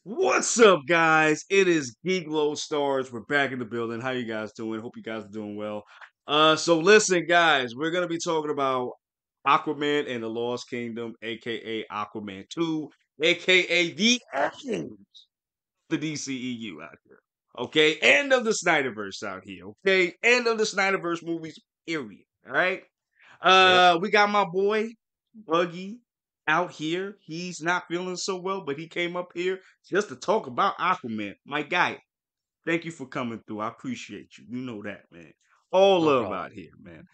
What's up, guys? It is Geek Lodestars. We're back in the building. How you guys doing? Hope you guys are doing well. So listen, guys, we're gonna be talking about Aquaman and the Lost Kingdom, aka Aquaman 2, aka the end the DCEU out here. Okay, end of the Snyderverse out here. Okay, end of the Snyderverse movies. Period. All right. Yep. We got my boy Buggy out here. He's not feeling so well, but he came up here just to talk about Aquaman. My guy, thank you for coming through. I appreciate you. You know that, man. All No love problem. out here, man.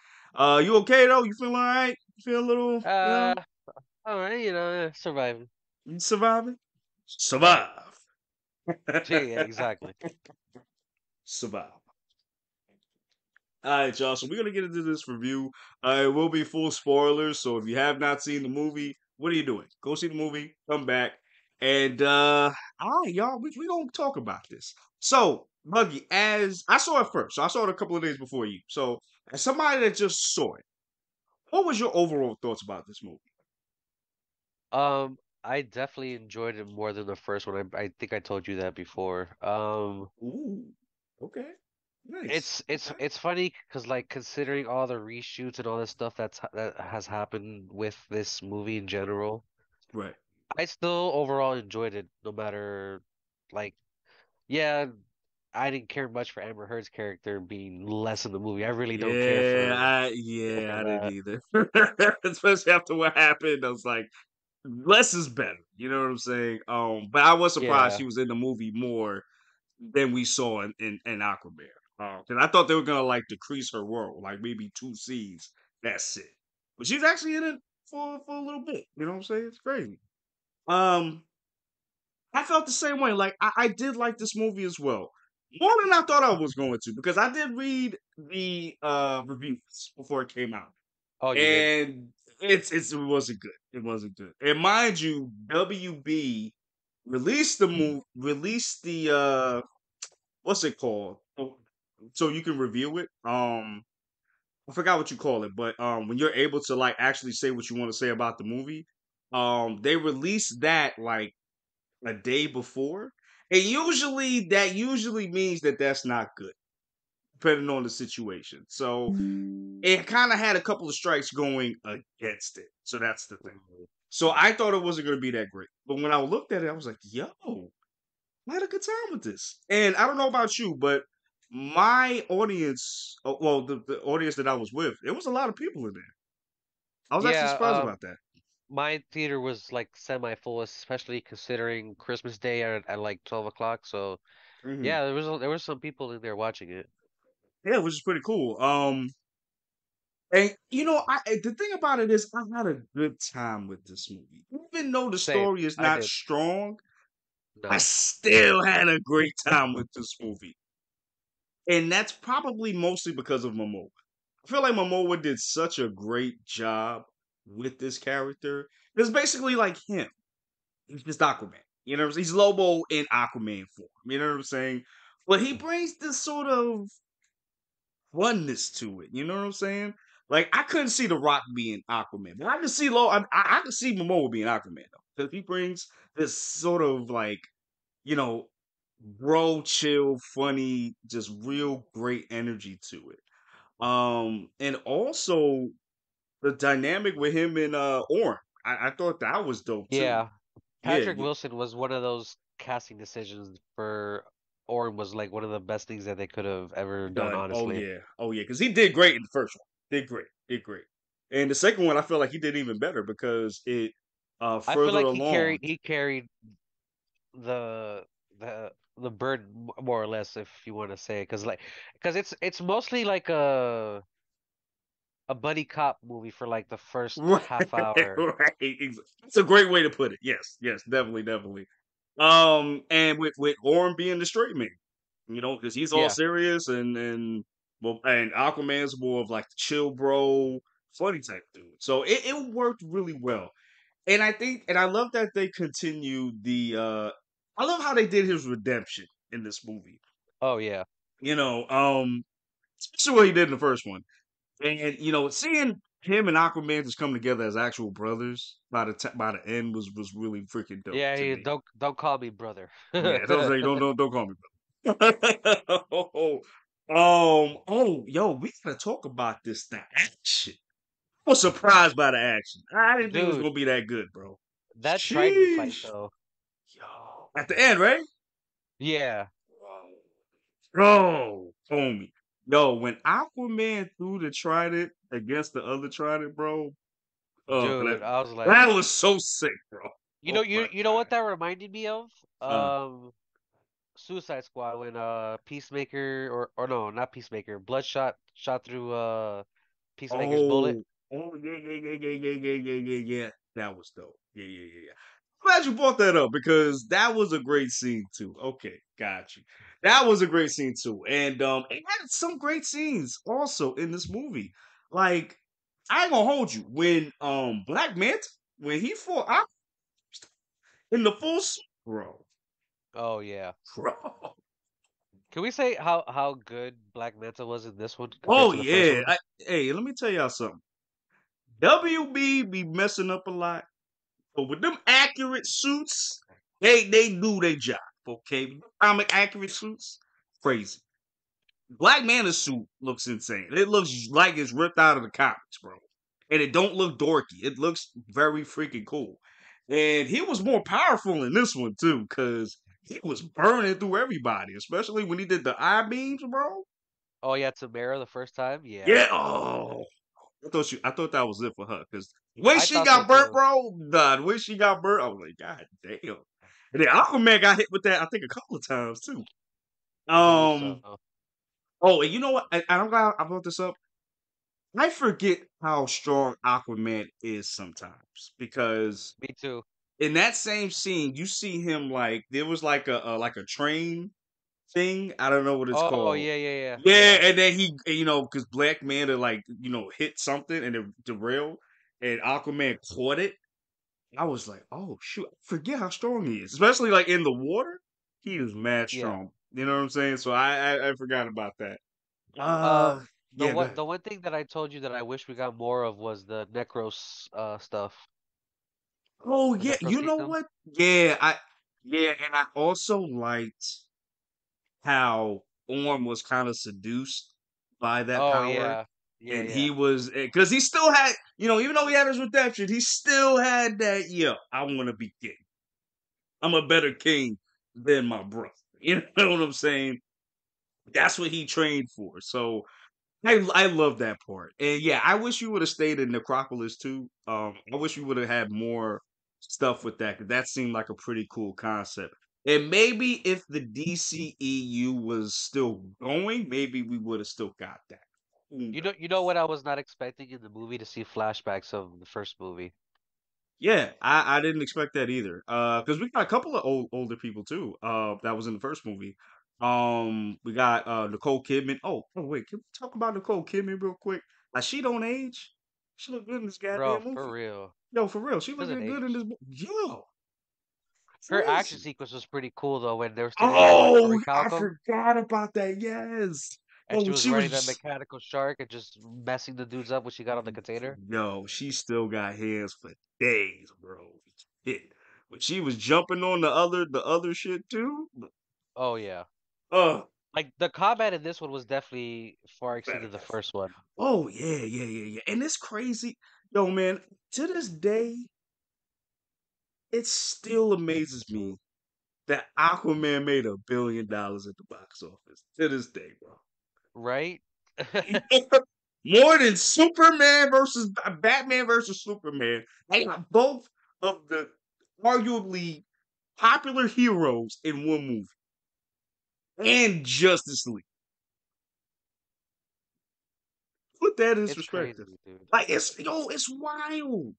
You okay though? You feeling all right? You feel a little, Uh, all right, surviving. you surviving? Right. Survive. Gee, yeah, exactly. Survive. All right, y'all. So we're gonna get into this review. It will be full spoilers. So if you have not seen the movie, what are you doing? Go see the movie. Come back, and all right, y'all. We gonna talk about this. So, Buggy, as I saw it first, so I saw it a couple of days before you. So, as somebody that just saw it, what was your overall thoughts about this movie? I definitely enjoyed it more than the first one. I think I told you that before. Ooh, okay, nice. It's Okay, it's funny because like considering all the reshoots and all this stuff that has happened with this movie in general, right. I still overall enjoyed it. No matter, like, yeah, I didn't care much for Amber Heard's character being less in the movie. I really don't care Yeah, for I didn't that. either. Especially after what happened, I was like, less is better. You know what I'm saying? But I was surprised Yeah. she was in the movie more than we saw in Aquaman. Because I thought they were gonna like decrease her role, like maybe two scenes. That's it. But she's actually in it for a little bit. You know what I'm saying? It's crazy. Um, I felt the same way. Like I did like this movie as well. More than I thought I was going to, because I did read the reviews before it came out. Oh, you did? And it wasn't good. It wasn't good. And mind you, WB released the what's it called? So you can review it. I forgot what you call it, but when you're able to like actually say what you want to say about the movie, they released that like a day before. And usually that usually means that that's not good, depending on the situation. So it kind of had a couple of strikes going against it. So that's the thing. Mhm. So I thought it wasn't going to be that great. But when I looked at it, I was like, yo, I had a good time with this. And I don't know about you, but my audience, well, the audience that I was with, it was a lot of people in there. I was actually Yeah, surprised about that. my theater was like semi-full, especially considering Christmas Day at like 12 o'clock. So Hmm. yeah, there was some people in there watching it. Yeah, which is pretty cool. And the thing about it is, I had a good time with this movie, even though the Same, story is I not did. strong. I No. still had a great time with this movie. And that's probably mostly because of Momoa. I feel like Momoa did such a great job with this character. It's basically like him. He's just Aquaman. You know what I'm saying? He's Lobo in Aquaman form. You know what I'm saying? But he brings this sort of oneness to it. You know what I'm saying? Like I couldn't see The Rock being Aquaman, but I could see I could see Momoa being Aquaman though, because he brings this sort of like you know bro, chill, funny, just real great energy to it. And also the dynamic with him and Orm, I thought that was dope too. Yeah, Yeah, Patrick Wilson was one of those casting decisions for Orm was like one of the best things that they could have ever done, done. honestly. Oh yeah, because he did great in the first one. Did great. And the second one, I feel like he did even better because it I feel further like along. he carried the the burden more or less, if you want to say, because it's mostly like a buddy cop movie for like the first Right, half hour. right. It's a great way to put it. Yes, yes, definitely, definitely. And with Orm being the straight man, because he's all Yeah, serious and well, and Aquaman's more of like the chill bro, funny type dude. So it worked really well. And I think, and I love that they continued I love how they did his redemption in this movie. oh yeah, You know, especially what he did in the first one. And seeing him and Aquaman just come together as actual brothers by the end was really freaking dope Yeah, to me. don't call me brother. Yeah, don't call me brother. Yo, we gotta talk about this the action. I was surprised by the action. I didn't think it was Dude, gonna be that good, bro. that Triton fight Sheesh. though. Yo. At the end, right? Yeah, Bro, homie. Yo, when Aquaman threw the trident against the other trident, bro. Oh, dude, I was like, that was so sick, bro. you Oh know, my you know what god. that reminded me of? Uh, Suicide Squad when Peacemaker or no, not Peacemaker, Bloodshot shot through Peacemaker's bullet. oh, yeah. That was dope. Yeah. Glad you brought that up because that was a great scene too. Okay, got you. That was a great scene too, and it had some great scenes also in this movie. Like, I ain't gonna hold you when Black Manta when he fought Aqu in the full suit, Oh yeah. bro. Can we say how good Black Manta was in this one compared Oh to the first yeah. one? Hey, let me tell y'all something. WB be messing up a lot. But with them accurate suits, they do their job. Okay, comic accurate suits, crazy. Black Manta suit looks insane. It looks like it's ripped out of the comics, bro. And it don't look dorky. It looks very freaking cool. And he was more powerful in this one too, because he was burning through everybody, especially when he did the eye beams, bro. Oh yeah, Tamara the first time. Yeah, Yeah. Oh, I thought that was it for her because the way I she thought so got burnt, too. bro. Nah, the way she got burnt, I was like, God damn. And then Aquaman got hit with that, I think, a couple of times too. I believe so. Um. Oh, and you know what? I'm glad I brought this up. I forget how strong Aquaman is sometimes because Me too. in that same scene, you see him like there was like a train thing. I don't know what it's Oh called. yeah. Yeah, Yeah. and then he, because Black Manta like hit something and it derailed, and Aquaman caught it. I was like, oh shoot, I forget how strong he is, especially like in the water. He is mad Yeah. strong. You know what I'm saying? So I forgot about that. Uh, the Yeah, go one ahead. the one thing that I told you that I wish we got more of was the Necros stuff. Oh The yeah, Necros you know Kingdom. what? Yeah, and I also liked how Orm was kind of seduced by that Oh power. yeah. Yeah, And yeah. he was, because he still had, even though he had his redemption, he still had that, I want to be king. I'm a better king than my brother. You know what I'm saying? That's what he trained for. So I love that part. And yeah, I wish you would have stayed in Necropolis too. I wish you would have had more stuff with that because that seemed like a pretty cool concept. And maybe if the DCEU was still going, maybe we would have still got that. Who You know knows? what I was not expecting in the movie to see flashbacks of the first movie. Yeah, I didn't expect that either. Because we got a couple of older people too. That was in the first movie. We got Nicole Kidman. Oh wait, can we talk about Nicole Kidman real quick? Like she don't age. She look good in this Bro, goddamn for movie. real. Yo, for real, she She doesn't looking good in age. this. Yo, Her action crazy. sequence was pretty cool though when they were standing there Oh, fighting I Talcum forgot about that. Yes. and Oh, she when was she riding that was. mechanical shark and just messing the dudes up when she got on the container. Yo, she still got hands for days, bro. Hit. When she was jumping on the other shit too. Oh yeah. Uh, Like the combat in this one was definitely far better. exceeded the first one. Oh yeah. And it's crazy, yo, man. To this day, it still amazes me that Aquaman made $1 billion at the box office. To this day, bro. Right? More than Superman versus Batman versus Superman. They got both of the arguably popular heroes in one movie, and Justice League. Put that in It's perspective. crazy, dude. Like it's wild.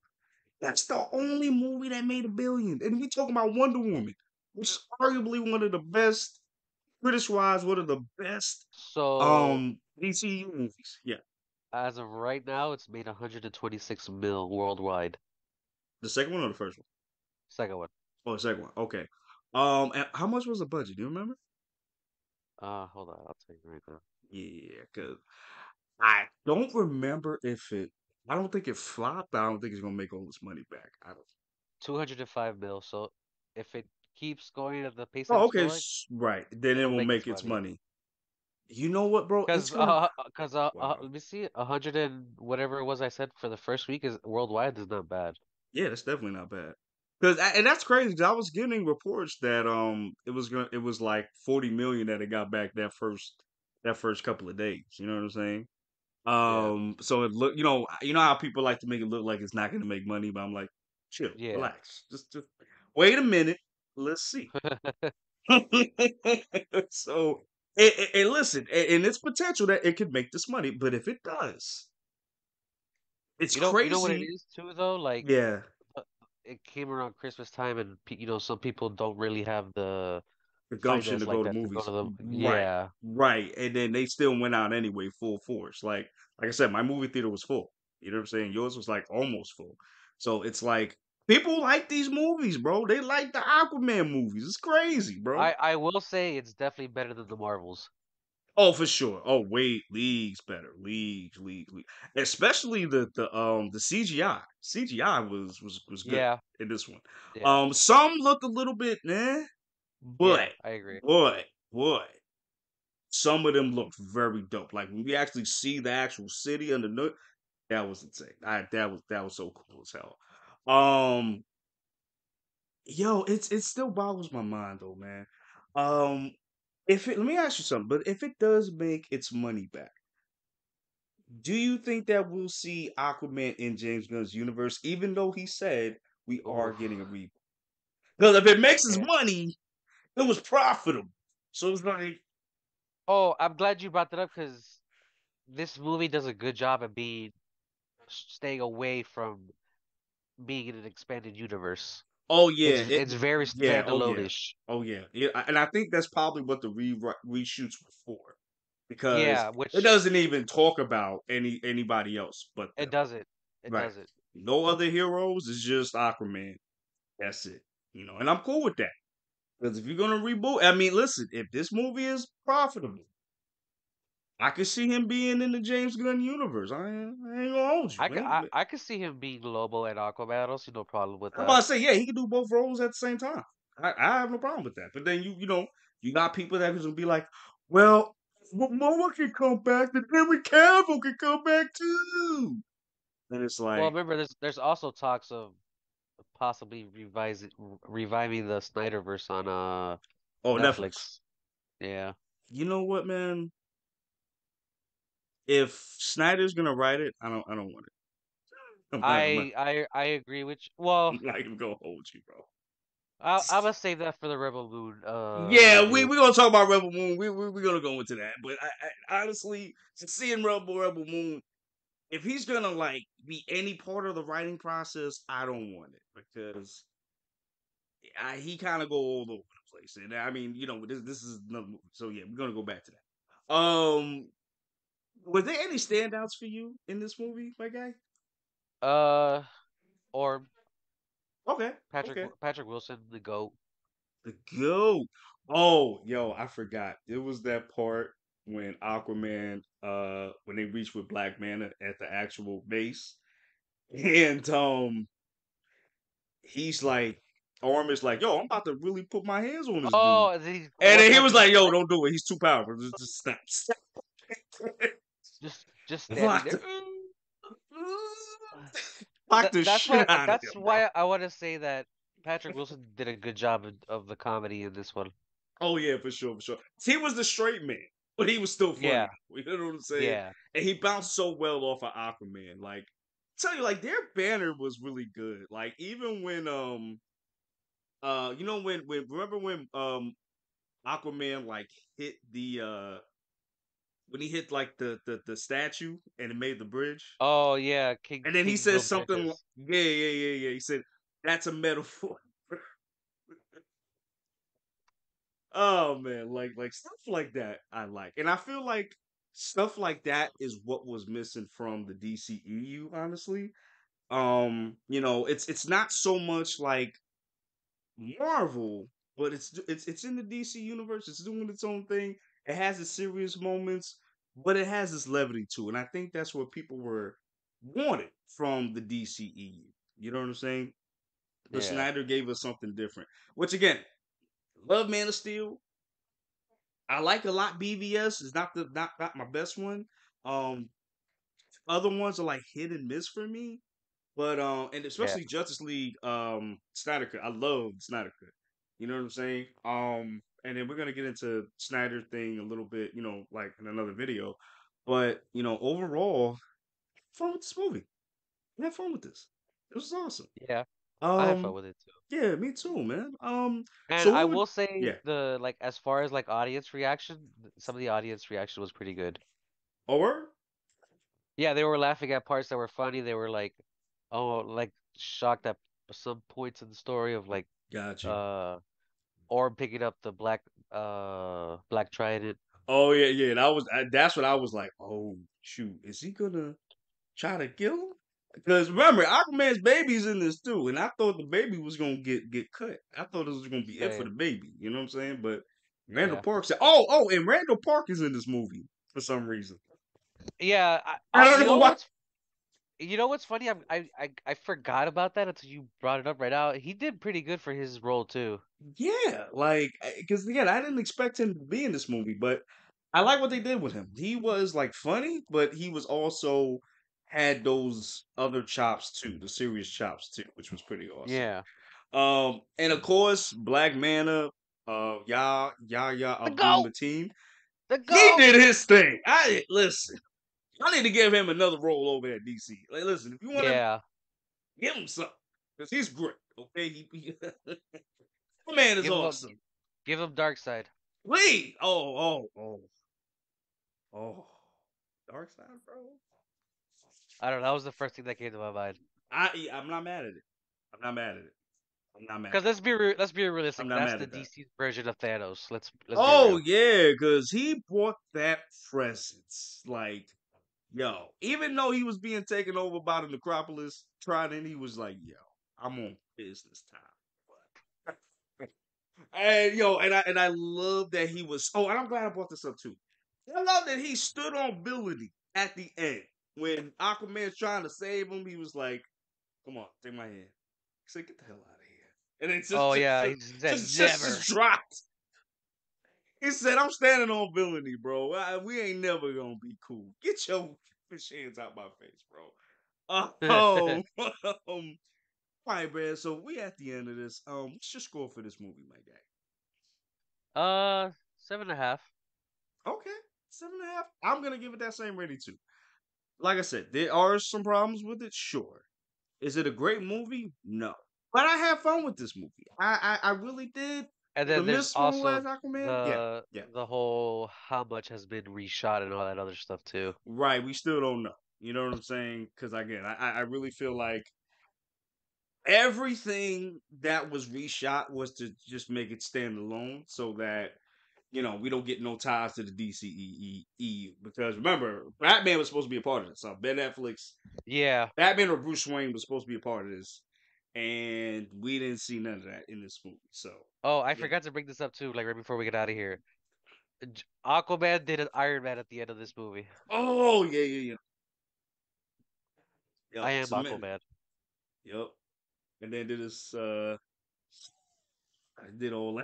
That's the only movie that made $1 billion. And we talking about Wonder Woman, which is arguably one of the best, British wise, one of the best So DCU movies. Yeah. as of right now, it's made 126 mil worldwide. The second one or the first one? Second one. Oh, the second one. Okay. And how much was the budget? Do you remember? Hold on, I'll tell you right now. Yeah, because I don't remember if it. I don't think it flopped. But I don't think it's gonna make all this money back. I don't. 205 mil. So if it keeps going at the pace that Oh, it's okay, going, right. Then it it'll will make make its its money. money. You know what, bro? It's Cause gonna. let Wow. me see, 100 and whatever it was I said for the first week is worldwide is not bad. Yeah, that's definitely not bad. Cause and that's crazy. 'Cause I was getting reports that it was like 40 million that it got back that first couple of days. You know what I'm saying? Yeah, So it look you know how people like to make it look like it's not gonna make money, but I'm like, chill, yeah. relax, just wait a minute, let's see. So and listen, and it's potential that it could make this money, but if it does, it's You know what it crazy. is too though. Like Yeah, uh, it came around Christmas time, and some people don't really have the the gumption finance to like go to that to go movies. to the. Right. Yeah, Right. And then they still went out anyway, full force. Like I said, my movie theater was full. You know what I'm saying? Yours was like almost full. So it's like people like these movies, bro. They like the Aquaman movies. It's crazy, bro. I will say it's definitely better than the Marvels. Oh, for sure. Oh, wait, leagues better. Leagues. Especially the CGI. CGI was good Yeah, in this one. yeah, Some looked a little bit, yeah. but I agree. but some of them looked very dope. Like when we actually see the actual city underneath, that was insane. That was so cool as hell. Um, yo, it still boggles my mind though, man. Um, if it let me ask you something, but if it does make its money back, do you think that we'll see Aquaman in James Gunn's universe, even though he said we are Oof. getting a reboot? Because if it makes his Okay. money, it was profitable. So it's like, Oh, I'm glad you brought that up because this movie does a good job at being staying away from being in an expanded universe. oh yeah, It's very yeah, oh yeah, standalone-ish. oh yeah, yeah. And I think that's probably what the reshoots were for, because Yeah, it which doesn't even talk about anybody else but it them. doesn't. It Right? doesn't. No other heroes. It's just Aquaman. That's it. And I'm cool with that. Because if you're gonna reboot, I mean, listen, if this movie is profitable, I could see him being in the James Gunn universe. I ain't gonna hold you, man. I could see him being Lobo and Aquaman. I don't see no problem with I'm about that. to say, yeah, he can do both roles at the same time. I have no problem with that. But then you got people that gonna be like, well, Momoa can come back, then Henry Cavill can come back too. And it's Well, like, remember there's also talks of possibly reviving the Snyderverse on oh, Netflix. Netflix. Yeah. You know what, man? If Snyder's gonna write it, I don't want it. I agree with you. Well, I'm not even gonna hold you, bro. I'm gonna save that for the Rebel Moon Yeah, review. we gonna talk about Rebel Moon. We gonna go into that. But I honestly, seeing Rebel Moon, if he's gonna like be any part of the writing process, I don't want it because he kind of go all over the place. And I mean, this is another movie, so yeah, we're gonna go back to that. Were there any standouts for you in this movie, my guy? Uh, or Okay, okay. Patrick Wilson, the GOAT. The goat. Oh, yo, I forgot. It was that part when Aquaman, when they reached with Black Manta at the actual base, and he's like, Orm is like, yo, I'm about to really put my hands on this dude, Oh, and then he and one then he was punches like, him yo, right, don't do it. He's too powerful. Just stop. Stop. just standing Lock there. the lock the That's shit why out of him, bro. I want to say that Patrick Wilson did a good job of the comedy in this one. Oh yeah, for sure, for sure. He was the straight man, but he was still funny. Yeah, You know what I'm saying? yeah. And he bounced so well off of Aquaman. Like, tell you, like their banner was really good. Like even when when remember when Aquaman like hit the when he hit like the statue and it made the bridge, Oh yeah, and then he Kings says build something. bridges. Yeah. He said that's a metaphor. Oh man, like stuff like that I like. And I feel like stuff like that is what was missing from the DCEU, honestly. It's not so much like Marvel, but it's in the DC universe. It's doing its own thing. It has its serious moments, but it has its levity too. And I think that's what people were wanted from the DCEU. You know what I'm saying? But Yeah. Snyder gave us something different. Which again, love Man of Steel. I like a lot. BVS is not my best one. Um, Other ones are like hit and miss for me. But and Yeah. especially Justice League, Snyder Cut. I love Snyder Cut. You know what I'm saying? And then we're gonna get into Snyder thing a little bit, like in another video. But overall, fun with this movie. I had fun with this. It was awesome. Yeah. I had fun Um, with it too. yeah, me too, man. And So I what would will say yeah. the like as far as like audience reaction, some of the audience reaction was pretty good. Or Yeah, they were laughing at parts that were funny. They were like, oh, like shocked at some points in the story of like got you. uh Orm picking up the black trident. Oh yeah, yeah. That's what I was like. Oh shoot, is he gonna try to kill him? Because remember, Aquaman's baby's in this too, and I thought the baby was gonna get cut. I thought it was gonna be it for the Same. baby. You know what I'm saying? But Randall Yeah. Park said, "Oh, and Randall Park is in this movie for some reason. Yeah, I don't know why." you know what's funny? I forgot about that until you brought it up right now. He did pretty good for his role too. Yeah, like because again, I didn't expect him to be in this movie, but I like what they did with him. He was like funny, but he was also had those other chops too, the serious chops too, which was pretty awesome. Yeah. And of course, Black Manta, Yahya The Abdul goat. Mateen, The he goat. did his thing. I listen. I need to give him another role over at DC. Like, listen, if you want him, Yeah. give him something because he's great. Okay, my man is Give him awesome. give him dark side. Please, oh, Dark Side, bro. I don't know. That was the first thing that came to my mind. I'm not mad at it. I'm not mad at it. I'm not mad Because at it. let's be I'm realistic. not That's mad the at that. DC version of Thanos. Let's be Oh real. yeah, because he brought that presence. Like, yo, even though he was being taken over by the Necropolis Trident, he was like, yo, I'm on business time. And I love that he was. Oh, and I'm glad I brought this up too. I love that he stood on ability at the end when Aquaman's trying to save him. He was like, "Come on, take my hand." He said, "Get the hell out of here!" And it just Oh just yeah, he just just said just, just, never. just dropped. He said, "I'm standing on ability, bro. We ain't never gonna be cool. Get your fish hands out my face, bro." Oh, all right, man. So we at the end of this. What's your score for this movie, my guy? 7.5. Okay, 7.5. I'm gonna give it that same rating too. Like I said, there are some problems with it, sure. Is it a great movie? No. But I had fun with this movie. I really did. And The then there's missed one was also Aquaman. Yeah, the yeah. the whole how much has been reshot and all that other stuff too. Right. We still don't know. You know what I'm saying? Because again, I really feel like everything that was reshot was to just make it stand alone, so that we don't get no ties to the DCEU. Because remember, Batman was supposed to be a part of this. So Ben Affleck's Yeah. Batman or Bruce Wayne was supposed to be a part of this, and we didn't see none of that in this movie. So, Oh, I yeah. forgot to bring this up too, like right before we get out of here. Aquaman did an Iron Man at the end of this movie. Oh yeah, yeah, yeah. I Yep. am Submitted. Aquaman. Yep. And then did this. I did all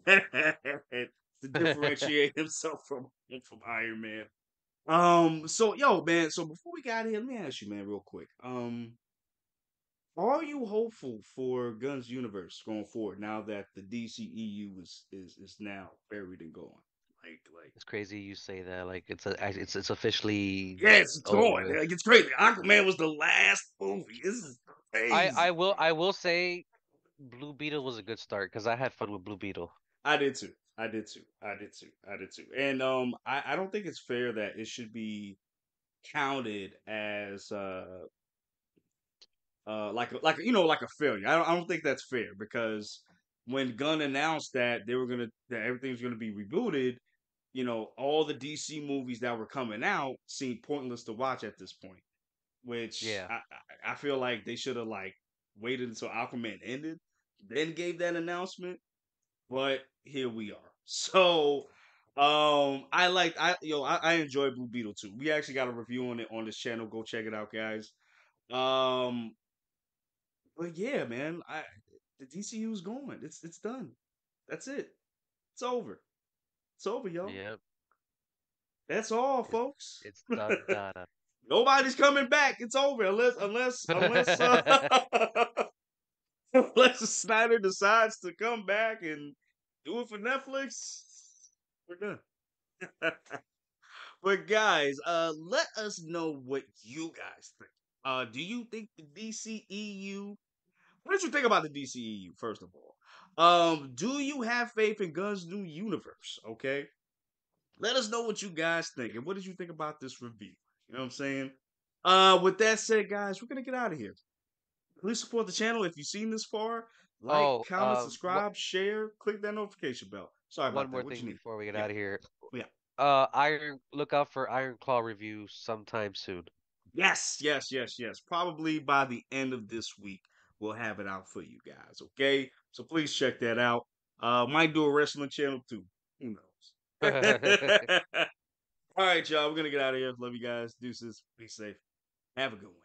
that to differentiate himself from Iron Man. So yo, man. So before we got here, let me ask you, man, real quick. Are you hopeful for Guns Universe going forward now that the DCEU is now buried and gone? Like It's crazy you say that. Like it's officially yes, it's over gone. with. Like it's crazy. Aquaman was the last movie. This is I crazy. will say Blue Beetle was a good start because I had fun with Blue Beetle. I did too. I did too. I did too. I did too. And I don't think it's fair that it should be counted as like a failure. I don't think that's fair because when Gunn announced that that everything was gonna be rebooted, all the DC movies that were coming out seemed pointless to watch at this point. Which Yeah. I feel like they should have like waited until Aquaman ended, then gave that announcement. But here we are. So I enjoy Blue Beetle too. We actually got a review on it on this channel. Go check it out, guys. Um, but yeah, man, the DCU is going. It's done. That's it. It's over. It's over, y'all. Yep. That's all, It's folks. it's done data. Nobody's coming back. It's over unless Snyder decides to come back and do it for Netflix. We're done. But guys, let us know what you guys think. Do you think the DCEU? What did you think about the DCEU? First of all, do you have faith in Gunn's new universe? Okay, let us know what you guys think and what did you think about this review. You know what I'm saying? With that said, guys, we're gonna get out of here. Please support the channel if you've seen this far. Like, Oh, comment, subscribe, share, click that notification bell. Sorry one about that. more What thing you need? before we get Yeah, out of here. yeah. Look out for Iron Claw review sometime soon. Yes, yes, yes, yes. Probably by the end of this week, we'll have it out for you guys. Okay, so please check that out. Might do a wrestling channel too. Who knows? All right, y'all. We're gonna get out of here. Love you guys. Deuces. Be safe. Have a good one.